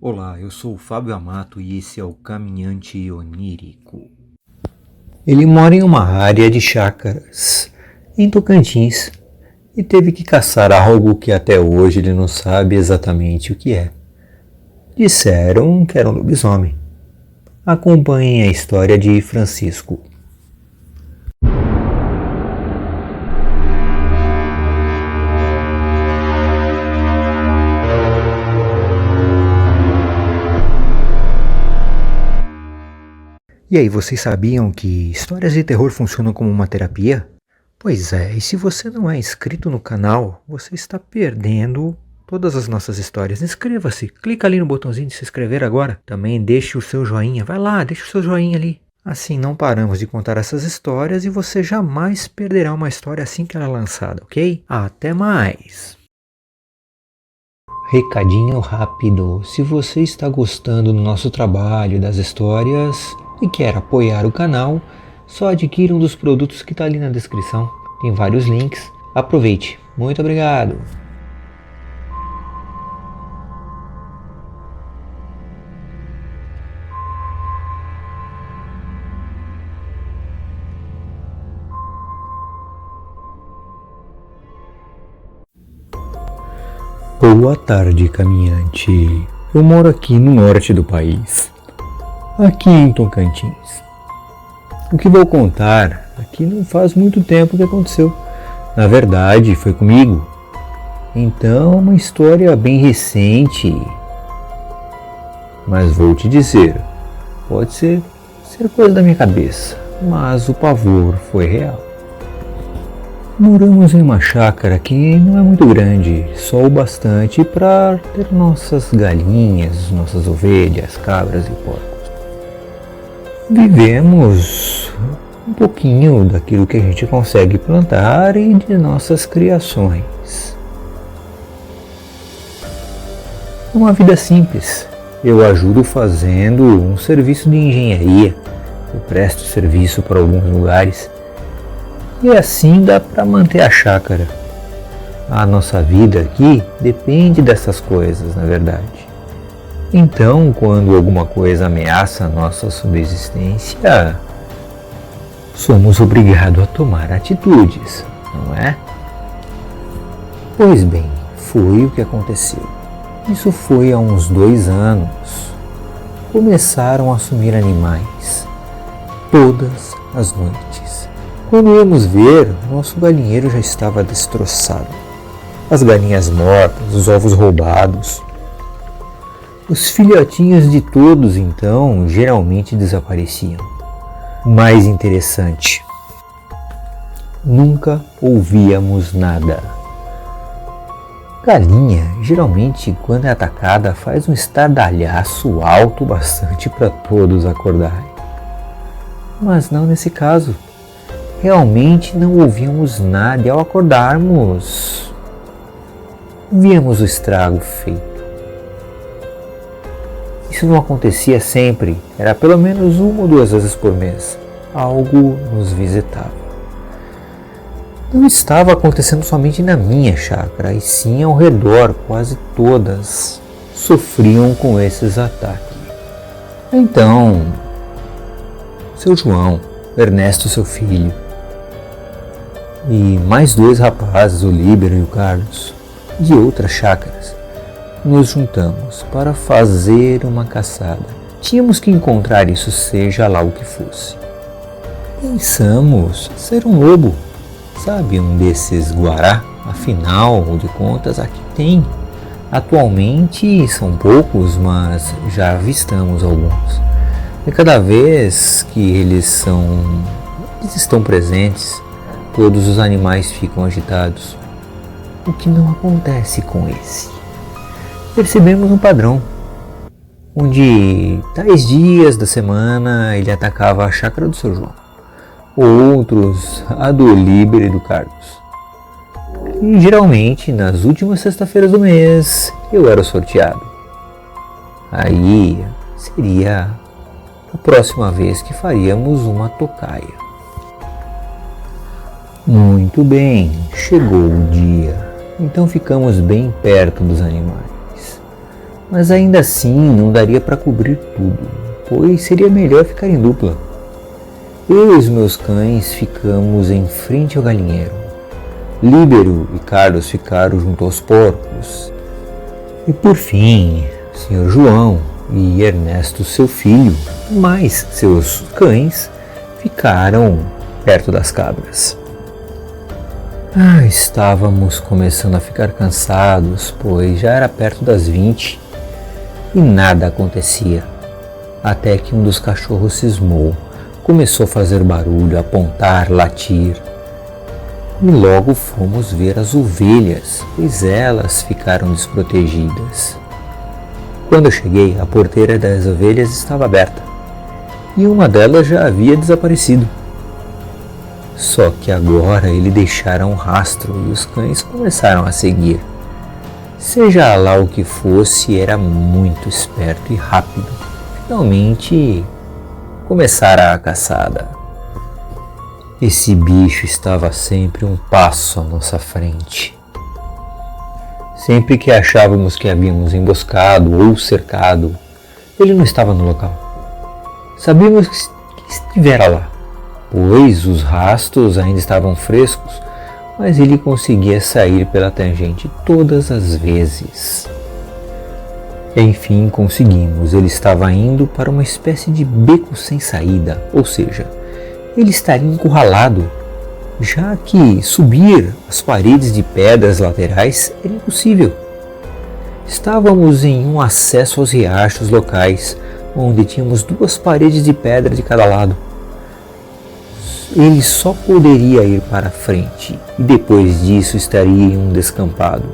Olá, eu sou o Fábio Amato e esse é o Caminhante Onírico. Ele mora em uma área de chácaras, em Tocantins, e teve que caçar algo que até hoje ele não sabe exatamente o que é. Disseram que era um lobisomem. Acompanhem a história de Francisco. E aí, vocês sabiam que histórias de terror funcionam como uma terapia? Pois é, e se você não é inscrito no canal, você está perdendo todas as nossas histórias. Inscreva-se, clica ali no botãozinho de se inscrever agora. Também deixe o seu joinha, vai lá, deixe o seu joinha ali. Assim não paramos de contar essas histórias e você jamais perderá uma história assim que ela é lançada, ok? Até mais! Recadinho rápido, se você está gostando do nosso trabalho, das histórias e quer apoiar o canal, só adquira um dos produtos que está ali na descrição. Tem vários links. Aproveite. Muito obrigado. Boa tarde, caminhante. Eu moro aqui no norte do país, aqui em Tocantins. O que vou contar aqui não faz muito tempo que aconteceu. Na verdade, foi comigo. Então, uma história bem recente. Mas vou te dizer, pode ser coisa da minha cabeça, mas o pavor foi real. Moramos em uma chácara que não é muito grande, só o bastante para ter nossas galinhas, nossas ovelhas, cabras e porcos. Vivemos um pouquinho daquilo que a gente consegue plantar e de nossas criações. Uma vida simples. Eu ajudo fazendo um serviço de engenharia. Eu presto serviço para alguns lugares. E assim dá para manter a chácara. A nossa vida aqui depende dessas coisas, na verdade. Então, quando alguma coisa ameaça a nossa subsistência, somos obrigados a tomar atitudes, não é? Pois bem, foi o que aconteceu. Isso foi há uns 2 anos. Começaram a sumir animais, todas as noites. Quando íamos ver, nosso galinheiro já estava destroçado. As galinhas mortas, os ovos roubados. Os filhotinhos de todos, então, geralmente desapareciam. O mais interessante, nunca ouvíamos nada. Galinha, geralmente, quando é atacada, faz um estardalhaço alto bastante para todos acordarem. Mas não nesse caso. Realmente não ouvíamos nada e ao acordarmos, víamos o estrago feito. Isso não acontecia sempre, era pelo menos 1 ou 2 vezes por mês. Algo nos visitava. Não estava acontecendo somente na minha chácara, e sim ao redor, quase todas sofriam com esses ataques. Então, seu João, Ernesto, seu filho, e mais 2 rapazes, o Líbero e o Carlos, de outras chácaras, nos juntamos para fazer uma caçada. Tínhamos que encontrar isso, seja lá o que fosse. Pensamos ser um lobo, sabe, um desses guará, afinal de contas aqui tem. Atualmente são poucos, mas já avistamos alguns. E cada vez que eles estão presentes, todos os animais ficam agitados, o que não acontece com esse. Percebemos um padrão, onde tais dias da semana ele atacava a chácara do seu João, outros a do Líbero e do Carlos. E geralmente nas últimas sextas-feiras do mês eu era o sorteado. Aí seria a próxima vez que faríamos uma tocaia. Muito bem, chegou o dia, então ficamos bem perto dos animais. mas ainda assim não daria para cobrir tudo, pois seria melhor ficar em dupla. Eu e os meus cães ficamos em frente ao galinheiro. Líbero e Carlos ficaram junto aos porcos. E por fim, o Sr. João e Ernesto, seu filho, mais seus cães, ficaram perto das cabras. Estávamos começando a ficar cansados, pois já era perto das 20 e nada acontecia. Até que um dos cachorros cismou, começou a fazer barulho, apontar, latir. E logo fomos ver as ovelhas, pois elas ficaram desprotegidas. Quando eu cheguei, a porteira das ovelhas estava aberta e uma delas já havia desaparecido. Só que agora ele deixara um rastro e os cães começaram a seguir. Seja lá o que fosse, era muito esperto e rápido. Finalmente começara a caçada. Esse bicho estava sempre um passo à nossa frente. Sempre que achávamos que havíamos emboscado ou cercado, ele não estava no local. Sabíamos que estivera lá, pois os rastros ainda estavam frescos, mas ele conseguia sair pela tangente todas as vezes. Enfim, conseguimos. Ele estava indo para uma espécie de beco sem saída, ou seja, ele estaria encurralado, já que subir as paredes de pedras laterais era impossível. Estávamos em um acesso aos riachos locais, onde tínhamos 2 paredes de pedra de cada lado. Ele só poderia ir para frente e depois disso estaria em um descampado.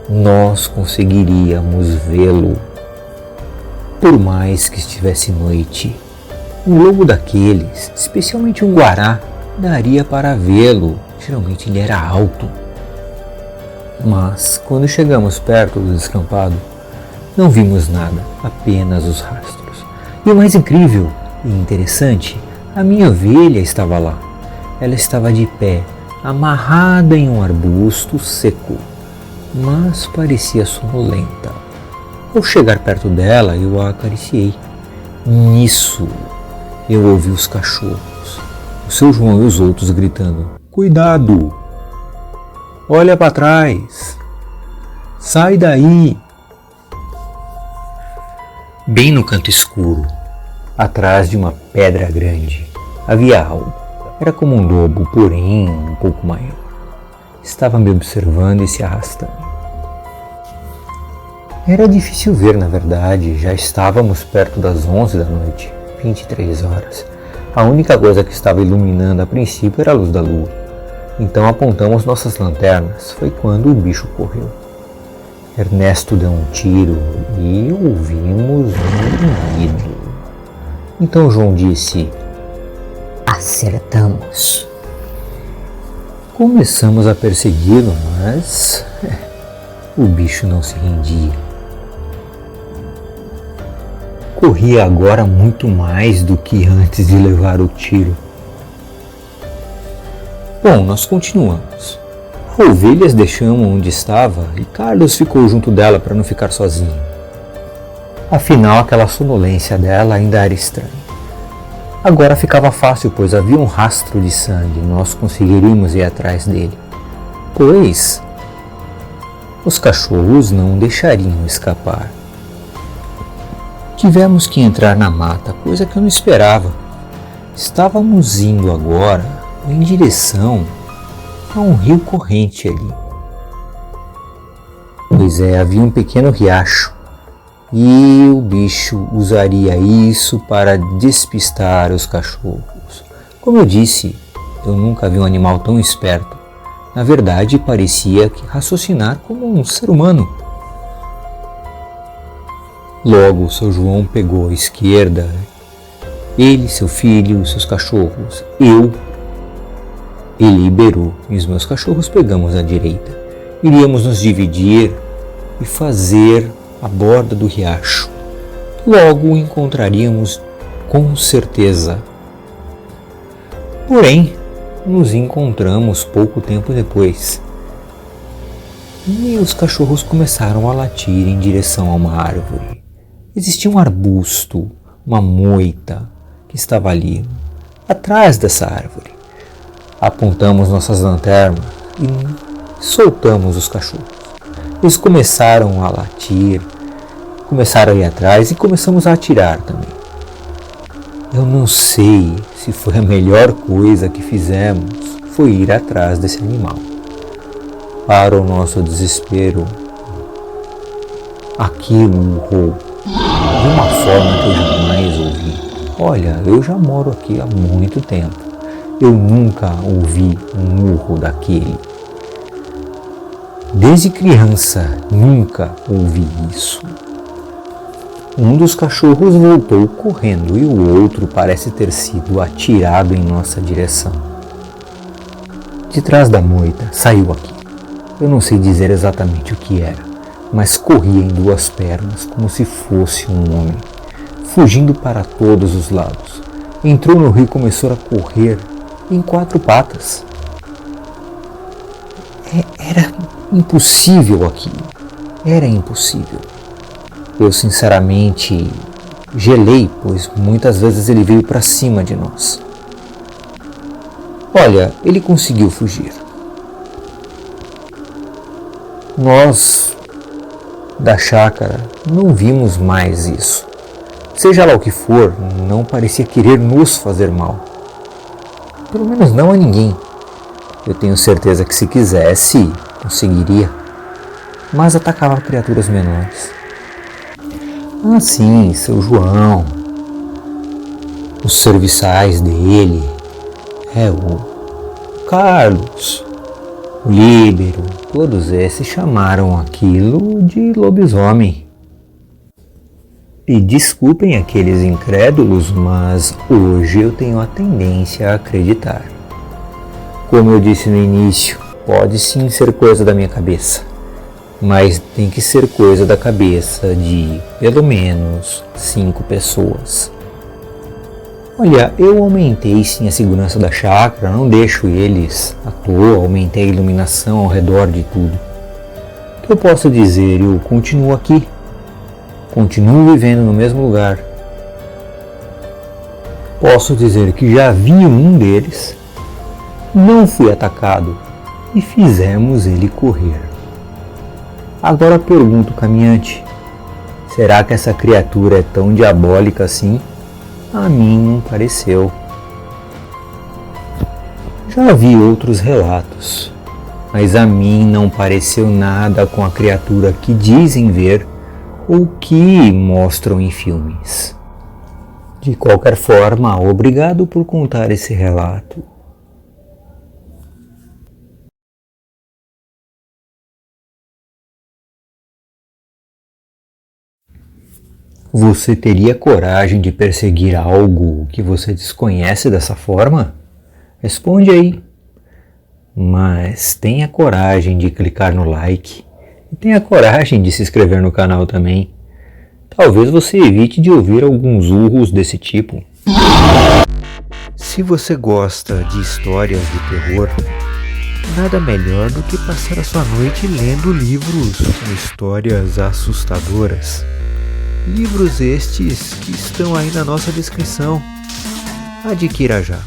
Nós conseguiríamos vê-lo. Por mais que estivesse noite, um lobo daqueles, especialmente um guará, daria para vê-lo. Geralmente ele era alto. Mas quando chegamos perto do descampado, não vimos nada, apenas os rastros. E o mais incrível e interessante, a minha ovelha estava lá. Ela estava de pé, amarrada em um arbusto seco, mas parecia sonolenta. Ao chegar perto dela, eu a acariciei. Nisso, eu ouvi os cachorros, o seu João e os outros gritando: "Cuidado! Olha para trás! Sai daí!" Bem no canto escuro, atrás de uma pedra grande, havia algo. Era como um lobo, porém um pouco maior. Estava me observando e se arrastando. Era difícil ver, na verdade, já estávamos perto das 11 da noite, 23 horas. A única coisa que estava iluminando a princípio era a luz da lua. Então apontamos nossas lanternas. Foi quando o bicho correu. Ernesto deu um tiro e ouvimos um ruído. Então João disse: "Acertamos." Começamos a persegui-lo, mas o bicho não se rendia. Corria agora muito mais do que antes de levar o tiro. Bom, nós continuamos. A ovelhas deixamos onde estava e Carlos ficou junto dela para não ficar sozinho. Afinal, aquela sonolência dela ainda era estranha. Agora ficava fácil, pois havia um rastro de sangue, nós conseguiríamos ir atrás dele. Pois os cachorros não deixariam escapar. Tivemos que entrar na mata, coisa que eu não esperava. Estávamos indo agora em direção a um rio corrente ali. Pois havia um pequeno riacho e o bicho usaria isso para despistar os cachorros. Como eu disse, eu nunca vi um animal tão esperto. Na verdade, parecia que raciocinar como um ser humano. Logo, seu João pegou a esquerda, ele, seu filho, seus cachorros, ele liberou e os meus cachorros pegamos a direita. Iríamos nos dividir e fazer a borda do riacho. Logo o encontraríamos com certeza. Porém, nos encontramos pouco tempo depois. E os cachorros começaram a latir em direção a uma árvore. Existia um arbusto, uma moita, que estava ali, atrás dessa árvore. Apontamos nossas lanternas e soltamos os cachorros. Eles começaram a latir, começaram a ir atrás e começamos a atirar também. Eu não sei se foi a melhor coisa que fizemos, foi ir atrás desse animal. Para o nosso desespero, aquilo urrou de uma forma que eu jamais ouvi. Olha, eu já moro aqui há muito tempo. Eu nunca ouvi um urro daquele. Desde criança, nunca ouvi isso. Um dos cachorros voltou correndo e o outro parece ter sido atirado em nossa direção. De trás da moita saiu aqui. Eu não sei dizer exatamente o que era, mas corria em duas pernas como se fosse um homem, fugindo para todos os lados. Entrou no rio e começou a correr em quatro patas. Era impossível aquilo. Era impossível. Eu sinceramente gelei, pois muitas vezes ele veio para cima de nós. Olha, ele conseguiu fugir. Nós, da chácara, não vimos mais isso. Seja lá o que for, não parecia querer nos fazer mal. Pelo menos não a ninguém. Eu tenho certeza que se quisesse, conseguiria. Mas atacava criaturas menores. Ah, sim, seu João. Os serviçais dele. O Carlos. O Líbero, todos esses chamaram aquilo de lobisomem. E desculpem aqueles incrédulos, mas hoje eu tenho a tendência a acreditar. Como eu disse no início, pode sim ser coisa da minha cabeça, mas tem que ser coisa da cabeça de pelo menos 5 pessoas. Olha, eu aumentei sim a segurança da chácara, não deixo eles à toa, aumentei a iluminação ao redor de tudo. O que eu posso dizer? Eu continuo aqui, continuo vivendo no mesmo lugar. Posso dizer que já vi um deles, não fui atacado e fizemos ele correr. Agora pergunto, caminhante, será que essa criatura é tão diabólica assim? A mim não pareceu. Já vi outros relatos, mas a mim não pareceu nada com a criatura que dizem ver ou que mostram em filmes. De qualquer forma, obrigado por contar esse relato. Você teria coragem de perseguir algo que você desconhece dessa forma? Responde aí. Mas tenha coragem de clicar no like e tenha coragem de se inscrever no canal também. Talvez você evite de ouvir alguns urros desse tipo. Se você gosta de histórias de terror, nada melhor do que passar a sua noite lendo livros com histórias assustadoras. Livros estes que estão aí na nossa descrição. Adquira já.